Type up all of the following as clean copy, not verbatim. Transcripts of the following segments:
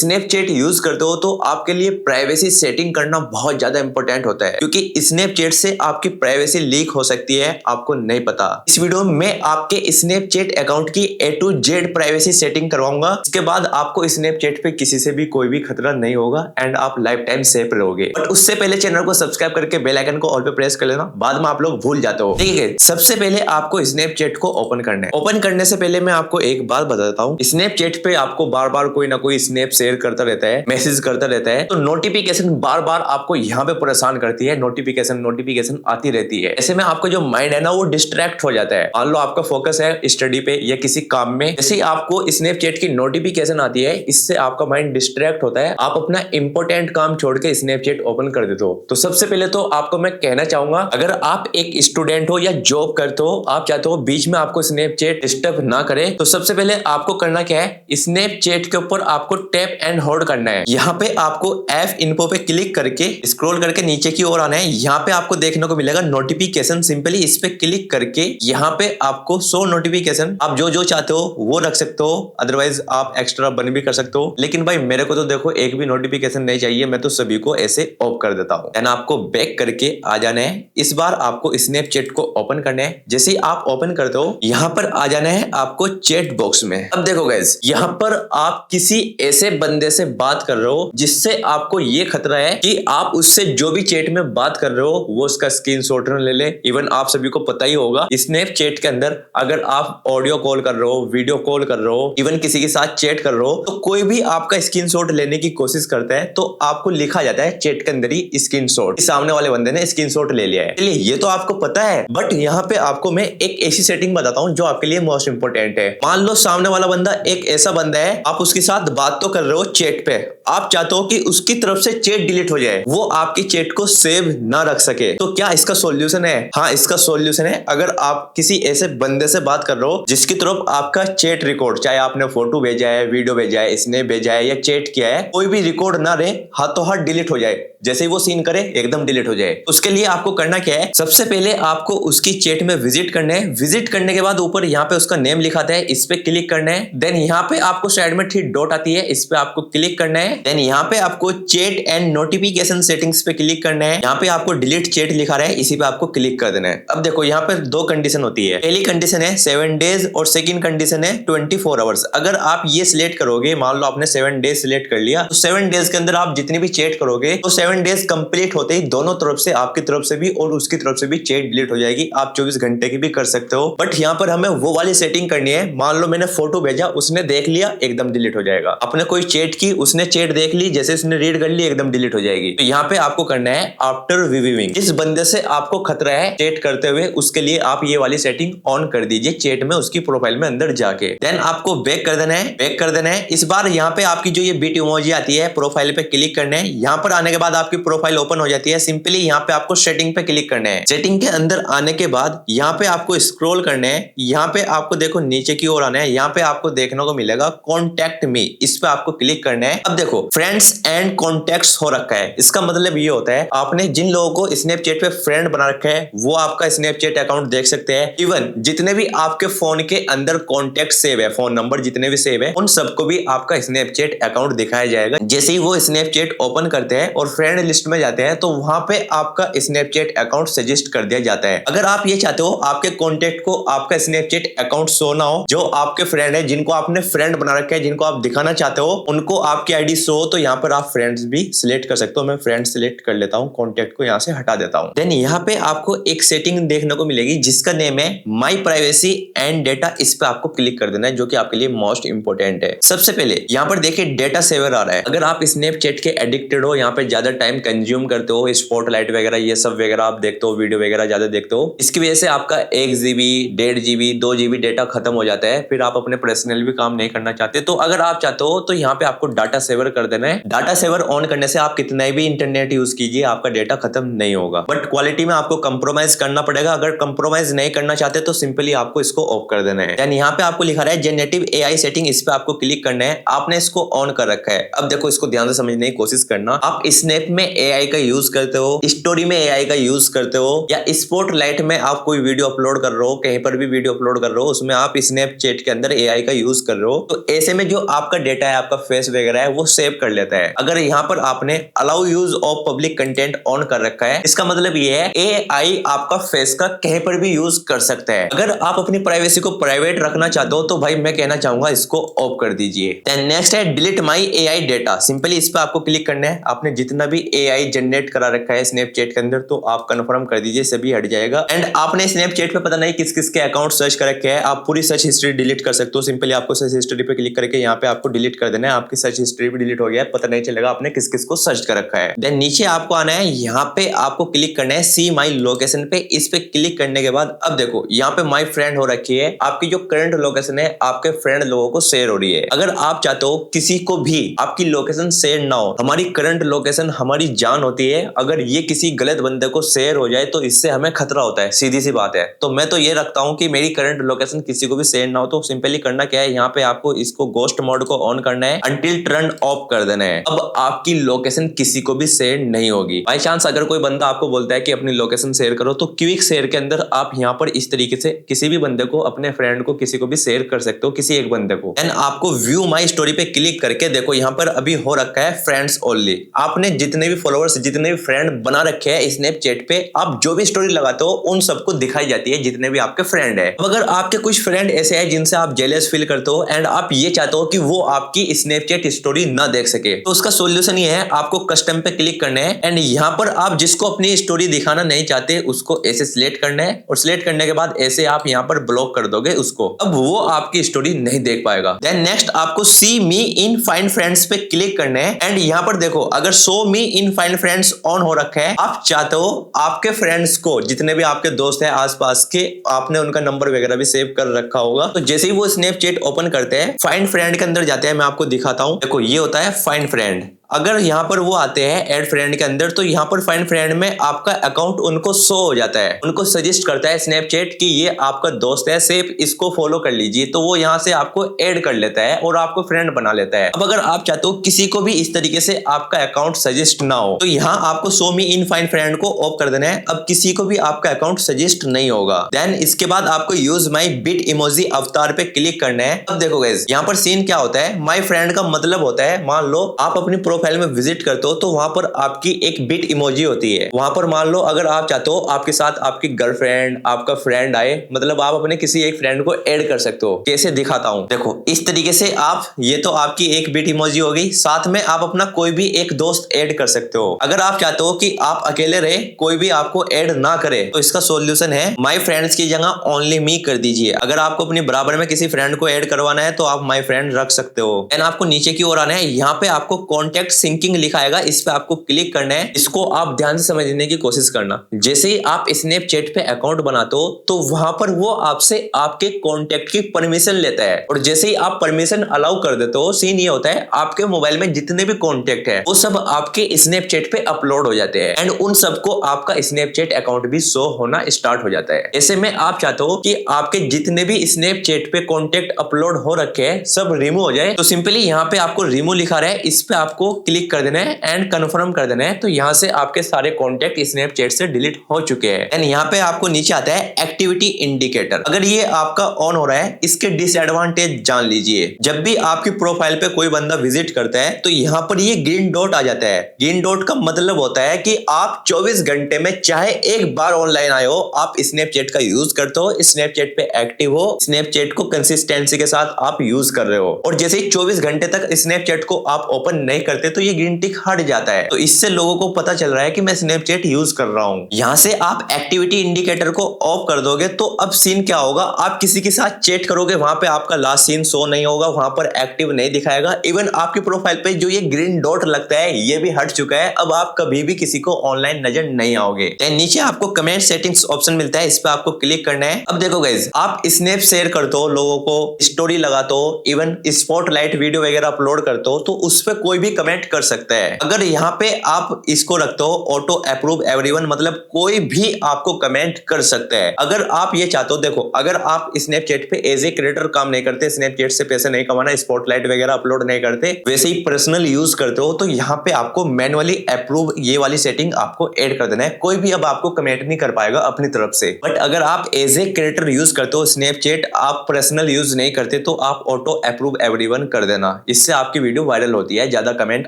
Snapchat use करते हो तो आपके लिए प्राइवेसी सेटिंग करना बहुत ज्यादा इंपॉर्टेंट होता है, क्योंकि स्नैपचैट से आपकी प्राइवेसी लीक हो सकती है, आपको नहीं पता। इस वीडियो में मैं आपके स्नैपचैट अकाउंट की A to Z privacy setting करवाऊंगा। इसके बाद आपको स्नैपचैट पे किसी से भी कोई भी खतरा नहीं होगा एंड आप लाइफ टाइम सेफ रहोगे। बट उससे पहले चैनल को सब्सक्राइब करके बेल आइकन को ऑल पे प्रेस कर लेना, बाद में आप लोग भूल जाते हो। ठीक है, सबसे पहले आपको स्नैपचैट को ओपन करना है। ओपन करने से पहले मैं आपको एक बात बताता हूँ, स्नैपचैट पे आपको बार बार कोई ना कोई स्नैप शेयर करता रहता है, मैसेज करता रहता है, तो नोटिफिकेशन बार बार आपको यहाँ पे परेशान करती है। नोटिफिकेशन आती रहती है। ऐसे में आपका जो माइंड है ना वो डिस्ट्रैक्ट हो जाता है। मान लो आपका फोकस है स्टडी पे या किसी काम में, जैसे ही आपको स्नैपचैट की नोटिफिकेशन आती है, इससे आपका माइंड डिस्ट्रैक्ट होता है। आप अपना इंपॉर्टेंट काम छोड़ के स्नैपचैट ओपन कर देते हो। तो सबसे पहले तो आपको मैं कहना चाहूंगा, अगर आप एक स्टूडेंट हो या जॉब करते हो, आप चाहते हो बीच में आपको स्नैपचैट डिस्टर्ब ना करे, तो सबसे पहले आपको करना क्या है, स्नैपचैट के ऊपर आपको टैप एंड होल्ड करना है। यहाँ पे आपको ऐप इन्फो पे क्लिक करके स्क्रॉल करके नीचे की ओर आना है। यहाँ पे आपको देखने को मिलेगा नोटिफिकेशन। सिंपली इस पे क्लिक करके यहाँ पे आपको शो नोटिफिकेशन, आप जो जो चाहते हो वो रख सकते हो, अदरवाइज आप एक्स्ट्रा बन भी कर सकते हो। लेकिन भाई मेरे को तो देखो एक भी नोटिफिकेशन नहीं चाहिए, मैं तो सभी को ऐसे ऑफ कर देता हूँ। देन आपको बैक करके आ जाना है। इस बार आपको स्नैपचैट को ओपन करना है। जैसे ही आप ओपन करते हो, यहाँ पर आ जाना है आपको चैट बॉक्स में। अब देखो गाइस, यहाँ पर आप किसी ऐसे बंदे से बात कर रहे हो जिससे आपको ये खतरा है कि आप उससे जो भी चैट में बात कर रहे हो वो उसका स्क्रीनशॉट न ले ले। इवन आप सभी को पता ही होगा, स्नैपचैट के अंदर अगर आप ऑडियो कॉल कर रहे हो, वीडियो कॉल कर रहे हो, इवन किसी के साथ चैट कर रहे हो, तो कोई भी आपका स्क्रीनशॉट लेने की कोशिश करता है तो आपको लिखा जाता है चैट के अंदर ही स्क्रीनशॉट, सामने वाले बंदे ने स्क्रीनशॉट ले लिया है। चलिए ये तो आपको पता है, बट यहाँ पे आपको मैं एक ऐसी सेटिंग बताता हूँ जो आपके लिए मोस्ट इंपोर्टेंट है। मान लो सामने वाला बंदा एक ऐसा बंदा है, आप उसके साथ बात तो कर रहे हो चैट पे, आप चाहते हो कि उसकी तरफ से चैट डिलीट हो जाए, वो आपकी चैट को सेव ना रख सके, तो क्या इसका सॉल्यूशन है? हाँ, इसका सॉल्यूशन है। अगर आप किसी ऐसे बंदे से बात कर रहे हो जिसकी तरफ आपका चैट रिकॉर्ड, चाहे आपने फोटो भेजा है, वीडियो भेजा है, स्नैप भेजा है या चैट किया है, कोई भी रिकॉर्ड ना रहे, हाथों हाथ डिलीट हो जाए, जैसे ही वो सीन करे एकदम डिलीट हो जाए। उसके लिए आपको करना क्या है, सबसे पहले आपको उसकी चैट में विजिट करना है। विजिट करने के बाद ऊपर यहाँ पे उसका नेम लिखाता है, इस पे क्लिक करना है। देन यहाँ पे आपको साइड में 3 डॉट आती है, इस पे आपको क्लिक करना है। देन यहाँ पे आपको चैट एंड नोटिफिकेशन सेटिंग्स पे क्लिक करना है। यहाँ पे आपको डिलीट चैट लिखा रहा है, इसी पे आपको क्लिक कर देना है। अब देखो यहाँ पे 2 कंडीशन होती है। पहली कंडीशन है 7 डेज और सेकंड कंडीशन है 24 आवर्स। अगर आप ये सिलेक्ट करोगे, मान लो आपने 7 डेज सिलेक्ट कर लिया, तो 7 डेज के अंदर आप जितनी भी चैट करोगे तो 7 डेज कंप्लीट होते ही दोनों तरफ से, आपकी तरफ से भी और उसकी तरफ से भी चैट डिलीट हो जाएगी। आप 24 घंटे की भी कर सकते हो, बट यहाँ पर हमें वो वाली सेटिंग करनी है। मान लो मैंने फोटो भेजा, उसने देख लिया, एकदम डिलीट हो जाएगा। आपने कोई चैट की, उसने चैट देख ली, जैसे उसने रीड कर ली, एकदम डिलीट हो जाएगी। तो यहाँ पे आपको करना है आफ्टर रिव्यूइंग। जिस बंदे से आपको खतरा है चैट करते हुए, उसके लिए आप ये वाली सेटिंग ऑन कर दीजिए चैट में, उसकी प्रोफाइल में अंदर जाके। देन आपको बैक कर देना है। बैक कर देना है। इस बार यहाँ पे आपकी जो ये बीट इमोजी आती है, प्रोफाइल पे क्लिक करना है। यहाँ पर आने के बाद आपकी प्रोफाइल ओपन हो जाती है। सिंपली यहाँ पे आपको सेटिंग पे क्लिक करना है। सेटिंग के अंदर आने के बाद यहाँ पे आपको स्क्रॉल करना है। यहाँ पे आपको देखो नीचे की ओर आना है। यहाँ पे आपको देखने को मिलेगा कॉन्टैक्ट मी, इस पे आपको क्लिक करना है। अब देखो फ्रेंड्स एंड कॉन्टैक्ट्स हो रखा है। इसका मतलब ये होता है आपने जिन लोगों को स्नैपचैट पे फ्रेंड बना रखा है वो आपका स्नैपचैट अकाउंट देख सकते हैं। इवन जितने भी आपके फोन के अंदर कॉन्टैक्ट सेव है, फोन नंबर जितने भी सेव है, उन सबको भी आपका स्नैपचैट अकाउंट दिखाया जाएगा। जैसे ही वो स्नैपचैट ओपन करते हैं और फ्रेंड लिस्ट में जाते हैं, तो वहां पे आपका स्नैपचैट अकाउंट सजेस्ट कर दिया जाता है। अगर आप ये चाहते हो आपके कॉन्टैक्ट को आपका स्नैपचैट अकाउंट शो ना हो, जो आपके फ्रेंड है, जिनको आपने फ्रेंड बना रखा है, जिनको आप दिखाना चाहते हो, उनको आपकी आईडी शो हो, तो यहाँ पर आप फ्रेंड्स भी सिलेक्ट कर सकते हो। मैं फ्रेंड सिलेक्ट कर लेता हूँ, कॉन्टैक्ट को यहाँ से हटा देता हूँ। देन यहाँ पे आपको एक सेटिंग देखने को मिलेगी जिसका नेम है माई प्राइवेसी एंड डेटा। इस पे आपको क्लिक कर देना है, जो कि आपके लिए मोस्ट इंपोर्टेंट है। सबसे पहले यहाँ पर देखिए डेटा सेवर आ रहा है। अगर आप स्नैपचैट के एडिक्टेड हो, यहाँ पे ज्यादा टाइम कंज्यूम करते हो, स्पॉटलाइट वगैरह ये सब वगैरह आप देखते हो, वीडियो वगैरह ज्यादा देखते हो, इसकी वजह से आपका 1 GB 1.5 GB 2 GB डेटा खत्म हो जाता है। फिर आप अपने पर्सनल भी काम नहीं करना चाहते, तो अगर आप चाहते हो तो यहाँ पे आपको डाटा सेवर कर देना है। डाटा सेवर ऑन करने से आप कितना भी इंटरनेट यूज कीजिए, आपका डेटा खत्म नहीं होगा, बट क्वालिटी में आपको कंप्रोमाइज करना पड़ेगा। अगर कंप्रोमाइज नहीं करना चाहते तो सिंपली आपको इसको ऑफ कर देना है। यानी यहाँ पे आपको लिखा रहा है जनरेटिव AI सेटिंग, इस पे आपको क्लिक करना है। आपने इसको ऑन कर रखा है। अब देखो इसको ध्यान से समझने की कोशिश करना। आप स्नैप में AI का यूज करते हो, स्टोरी में AI का यूज करते हो, या स्पॉटलाइट में आप कोई वीडियो अपलोड कर रहे हो, कहीं पर भी वीडियो अपलोड कर रहे हो, उसमें आप स्नैपचैट के अंदर AI का यूज कर रहे हो, तो ऐसे में जो आपका डेटा है, आपका फेस वगैरह है वो सेव कर लेता है। अगर यहाँ पर आपने allow use of public content on कर रखा है, इसका मतलब ये है AI आपका फेस का कहीं पर भी यूज कर सकता है। अगर आप अपनी प्राइवेसी को प्राइवेट रखना चाहते हो तो भाई मैं कहना चाहूंगा इसको ऑफ कर दीजिए। देन नेक्स्ट है डिलीट माई AI डेटा। सिंपली इस पे आपको क्लिक करना है। आपने जितना भी AI जनरेट करा रखा है स्नैपचैट के अंदर तो आप कंफर्म कर दीजिए, सभी हट जाएगा। एंड आपने स्नैपचैट पे पता नहीं किस किस के अकाउंट सर्च कर रखे हैं, आप पूरी सर्च हिस्ट्री डिलीट कर सकते हो। सिंपली आपको सर्च हिस्ट्री पे क्लिक करके यहाँ पे आपको डिलीट कर देना है। आपकी सर्च हिस्ट्री भी डिलीट हो गया है, पता नहीं चलेगा आपने किस किस को सर्च कर रखा है। देन नीचे आपको आना है, यहाँ पे आपको क्लिक करना है सी माई लोकेशन पे। इस पे क्लिक करने के बाद अब देखो यहाँ पे माई फ्रेंड हो रखी है, आपकी जो करंट लोकेशन है आपके फ्रेंड लोगों को शेयर हो रही है। अगर आप चाहते हो किसी को भी आपकी लोकेशन शेयर ना हो, हमारी करंट लोकेशन हमारी जान होती है, अगर ये किसी गलत बंदे को शेयर हो जाए तो इससे हमें खतरा होता है, सीधी सी बात है। तो मैं तो ये रखता हूँ कि मेरी करंट लोकेशन किसी को भी शेयर ना हो। तो सिंपली करना क्या है, यहाँ पे आपको इसको गोस्ट मोड को ऑन करना है, अंटिल टर्न ऑफ कर देना है। अब आपकी लोकेशन किसी को भी शेयर नहीं होगी। बाई चांस अगर कोई बंदा आपको बोलता है कि अपनी लोकेशन शेयर करो तो क्विक शेयर के अंदर आप यहाँ पर इस तरीके से किसी भी बंदे को, अपने फ्रेंड को, किसी को भी शेयर कर सकते हो, किसी एक बंदे को। एंड आपको व्यू माई स्टोरी पे क्लिक करके देखो यहाँ पर अभी हो रखा है फ्रेंड्स ओनली। आपने जितने भी फॉलोअर्स, जितने भी फ्रेंड बना रखे हैं स्नैपचैट पे, आप जो भी स्टोरी लगाते हो उन सबको दिखाई जाती है जितने भी आपके फ्रेंड है। अगर आपके कुछ फ्रेंड ऐसे हैं जिनसे आप जेलस फील करते हो एंड आप ये चाहते हो कि वो आपकी स्नैपचैट स्टोरी ना देख सके, तो उसका सोल्यूशन ये है, आपको कस्टम पे क्लिक करना है एंड यहाँ पर आप जिसको अपनी स्टोरी दिखाना नहीं चाहते उसको ऐसे सिलेक्ट करना है और सिलेक्ट करने के बाद ऐसे आप यहाँ पर ब्लॉक कर दोगे उसको। अब वो आपकी स्टोरी नहीं देख पाएगा। देन नेक्स्ट आपको सी मी इन फाइंड फ्रेंड्स पे क्लिक करना है एंड यहाँ पर देखो अगर show me in find friends on हो रखा है, आप चाहते हो आपके फ्रेंड्स को, जितने भी आपके दोस्त हैं आसपास के, आपने उनका नंबर वगैरह भी सेव कर रखा होगा, तो जैसे ही वो स्नैपचैट ओपन करते हैं फाइंड फ्रेंड के अंदर जाते हैं, मैं आपको दिखाता हूं। देखो ये होता है फाइंड फ्रेंड। अगर यहाँ पर वो आते हैं ऐड फ्रेंड के अंदर तो यहाँ पर फाइंड फ्रेंड में आपका अकाउंट उनको शो हो जाता है, उनको सजेस्ट करता है स्नैपचैट कि ये आपका दोस्त है, सिर्फ इसको फॉलो कर लीजिए। तो वो यहाँ से आपको ऐड कर लेता है और आपको फ्रेंड बना लेता है। अब अगर आप चाहते हो किसी को भी इस तरीके से आपका अकाउंट सजेस्ट ना हो तो यहाँ आपको शो मी इन फाइंड फ्रेंड को ऑफ कर देना है। अब किसी को भी आपका अकाउंट सजेस्ट नहीं होगा। देन इसके बाद आपको यूज माई बिट इमोजी अवतार पे क्लिक करना है। अब देखो गाइस यहाँ पर सीन क्या होता है, माई फ्रेंड का मतलब होता है, मान लो आप अपनी प्रोफाइल में विजिट करते हो तो वहां पर आपकी एक बिट इमोजी होती है। वहां पर मान लो अगर आप चाहते हो आपके साथ आपकी गर्लफ्रेंड, आपका फ्रेंड आए, मतलब आप अपने किसी एक फ्रेंड को ऐड कर सकते हो। कैसे दिखाता हूं, देखो इस तरीके से आप, ये तो आपकी एक बिट इमोजी हो गई, साथ में आप अपना कोई भी एक दोस्त ऐड कर सकते हो। अगर आप चाहते हो कि आप अकेले रहे, कोई भी आपको ऐड ना करे, तो इसका सॉल्यूशन है माय फ्रेंड्स की जगह ओनली मी कर दीजिए। अगर आपको अपनी बराबर में किसी फ्रेंड को ऐड करवाना है तो आप माय फ्रेंड रख सकते हो। एंड आपको नीचे की ओर आना है, यहाँ पे आपको कॉन्टेक्ट सिंकिंग लिखा आएगा, इस पे आपको क्लिक करना है। इसको आप ध्यान से समझने की कोशिश करना। जैसे ही आप स्नैपचैट पे अकाउंट बनाते हो तो वहां पर वो आपसे आपके कॉन्टेक्ट की परमिशन लेता है और जैसे ही आप परमिशन अलाउ कर देते हो, सीन ये होता है आपके मोबाइल में जितने भी कॉन्टेक्ट है वो सब आपके स्नैपचैट पे अपलोड हो जाते हैं एंड उन सबको आपका स्नैपचैट अकाउंट भी शो होना स्टार्ट हो जाता है। ऐसे में आप चाहते हो कि आपके जितने भी स्नैपचैट पे कॉन्टेक्ट अपलोड हो रखे हैं सब रिमूव हो जाए, तो सिंपली यहाँ पे आपको रिमूव लिखा रहा है, इस पे आपको क्लिक कर देना है एंड कंफर्म कर देना है। तो यहाँ से आपके सारे कॉन्टेक्ट स्नैपचैट से डिलीट हो चुके हैं। एंड यहाँ पे आपको नीचे आता है एक्टिविटी इंडिकेटर। अगर ये आपका ऑन हो रहा है, इसके डिसएडवांटेज जान लीजिए। जब भी आपकी प्रोफाइल पे कोई बंदा विजिट करता है तो यहाँ पर ये ग्रीन डॉट आ जाता है। ग्रीन डॉट का मतलब होता है कि आप 24 घंटे में चाहे एक बार ऑनलाइन आए हो, आप स्नैपचैट का यूज करते हो, स्नैपचैट पे एक्टिव हो, स्नैपचैट को कंसिस्टेंसी के साथ आप यूज कर रहे हो और जैसे ही 24 घंटे तक स्नैपचैट को आप ओपन नहीं करते तो ये ग्रीन टिक हट जाता है। तो इससे लोगों को पता चल रहा है कि मैं स्नैपचैट यूज कर रहा हूं। यहां से आप एक्टिविटी इंडिकेटर को ऑफ कर दोगे तो अब सीन क्या होगा, आप किसी के साथ चैट करोगे, वहां पे आपका लास्ट सीन शो नहीं होगा, वहां पर एक्टिव नहीं दिखाएगा। इवन आपकी प्रोफाइल पे जो ये ग्रीन डॉट लगता है ये भी हट चुका है। अब आप कभी भी किसी को ऑनलाइन नजर नहीं आओगे। नीचे आपको कमेंट सेटिंग्स ऑप्शन मिलता है, इस पे आपको क्लिक करना है। अब देखो गाइस, आप स्नैप शेयर करते हो, लोगों को स्टोरी लगाते हो, इवन स्पॉटलाइट वीडियो वगैरह अपलोड करते हो, तो उस पर कोई भी कमेंट कमेंट कर सकता है। अगर यहाँ पे आप इसको रखते हो ऑटो अप्रूव एवरीवन, मतलब कोई भी आपको कमेंट कर सकता है। अगर आप ये चाहते हो, देखो अगर आप स्नैपचैट पे एज ए क्रिएटर काम नहीं करते, स्नैपचैट से पैसे नहीं कमाना, स्पॉटलाइट वगैरह अपलोड नहीं करते, वैसे ही पर्सनल यूज करते हो, तो यहाँ पे आपको मैनुअली अप्रूव ये वाली सेटिंग आपको ऐड कर देना है। कोई भी अब आपको कमेंट नहीं कर पाएगा अपनी तरफ से। बट अगर आप एज ए क्रिएटर यूज करते हो स्नैपचैट, आप पर्सनल यूज नहीं करते, तो आप ऑटो अप्रूव एवरीवन कर देना। इससे आपकी वीडियो वायरल होती है ज्यादा कमेंट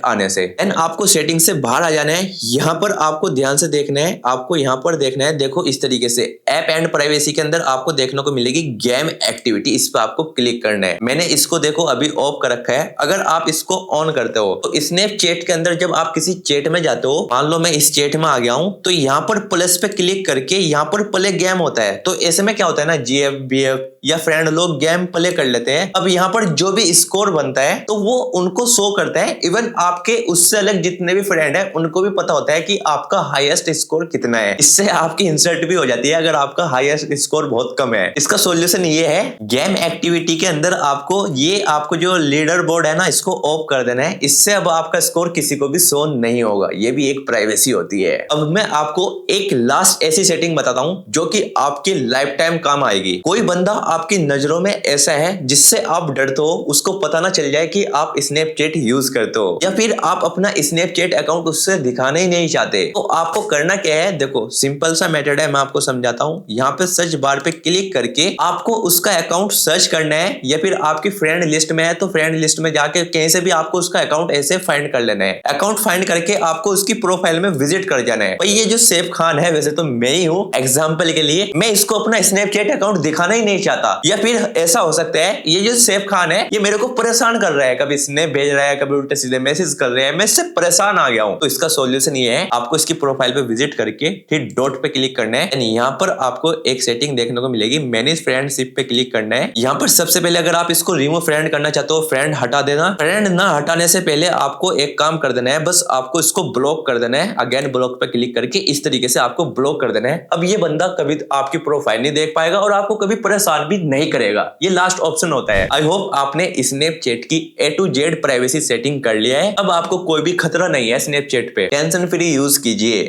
आने से। एंड आपको सेटिंग से बाहर आ जाना है। यहाँ पर आपको ध्यान से देखना है, आपको यहाँ पर देखना है, देखो इस तरीके से ऐप एंड प्राइवेसी के अंदर आपको देखने को मिलेगी गेम एक्टिविटी। इस पर आपको क्लिक करना है। मैंने इसको देखो अभी ऑफ कर रखा है। अगर आप इसको ऑन करते हो तो स्नैपचैट के अंदर जब आप किसी चैट में जाते हो, मान लो मैं इस चैट में आ गया हूं, तो यहाँ पर प्लस पे क्लिक करके यहाँ पर प्ले गेम होता है। तो ऐसे में क्या होता है ना, जीएफ बीएफ या फ्रेंड लोग गेम प्ले कर लेते हैं। अब यहाँ पर जो भी स्कोर बनता है तो वो उनको शो करता है। इवन आपके उससे अलग जितने भी फ्रेंड है उनको भी पता होता है कि आपका हाईएस्ट स्कोर कितना है। इससे आपकी इंसल्ट भी हो जाती है अगर आपका हाईएस्ट स्कोर बहुत कम है। इसका सॉल्यूशन ये है, गेम एक्टिविटी के अंदर आपको जो लीडर बोर्ड है ना, इसको ऑफ कर देना है। इससे अब आपका स्कोर किसी को भी शो नहीं होगा। ये भी एक प्राइवेसी होती है। अब मैं आपको एक लास्ट ऐसी सेटिंग बताता हूं जो कि आपकी लाइफ टाइम काम आएगी। कोई बंदा आपकी नजरों में ऐसा है जिससे आप डरते हो, उसको पता ना चल जाए कि आप स्नैपचैट यूज करते हो, या फिर आप अपना स्नैपचैट अकाउंट उससे दिखाना ही नहीं चाहते, तो आपको करना क्या है, देखो सिंपल सा मेथड है, मैं आपको समझाता हूं। यहाँ पे सर्च बार पे क्लिक करके आपको उसका अकाउंट सर्च करना है, या फिर आपकी फ्रेंड लिस्ट में है तो फ्रेंड लिस्ट में जाके कहीं से भी आपको उसका अकाउंट ऐसे फाइंड कर लेना है। अकाउंट फाइंड करके आपको उसकी प्रोफाइल में विजिट कर जाना है। भाई ये जो सैफ खान है, वैसे तो मैं ही हूँ एग्जाम्पल के लिए, मैं इसको अपना स्नैपचैट अकाउंट दिखाना ही नहीं चाहता। या फिर ऐसा हो सकता है ये जो सैफ खान है ये मेरे को परेशान कर रहा है, कभी स्नैप भेज रहा है, कभी उल्टे सीधे मैसेज कर रहे हैं, मैं इससे परेशान आ गया हूँ। तो इसका सॉल्यूशन ये है, आपको इसकी प्रोफाइल पे विजिट करके फिर डॉट पे क्लिक करना है। यहाँ पर आपको एक सेटिंग देखने को मिलेगी, मैनेज फ्रेंडशिप पे क्लिक करना है। यहाँ पर सबसे पहले अगर आप इसको रिमूव फ्रेंड करना चाहते हो, फ्रेंड हटा देना। फ्रेंड ना हटाने से पहले आपको एक काम कर देना है, बस आपको इसको ब्लॉक कर देना है। अगेन ब्लॉक पे क्लिक करके इस तरीके से आपको ब्लॉक कर देना है। अब ये बंदा कभी आपकी प्रोफाइल नहीं देख पाएगा और आपको कभी परेशान भी नहीं करेगा। ये लास्ट ऑप्शन होता है। आई होप आपने स्नैपचैट की A to Z privacy setting कर लिया है। अब आपको कोई भी खतरा नहीं है स्नैपचैट पे, टेंशन फ्री यूज कीजिए।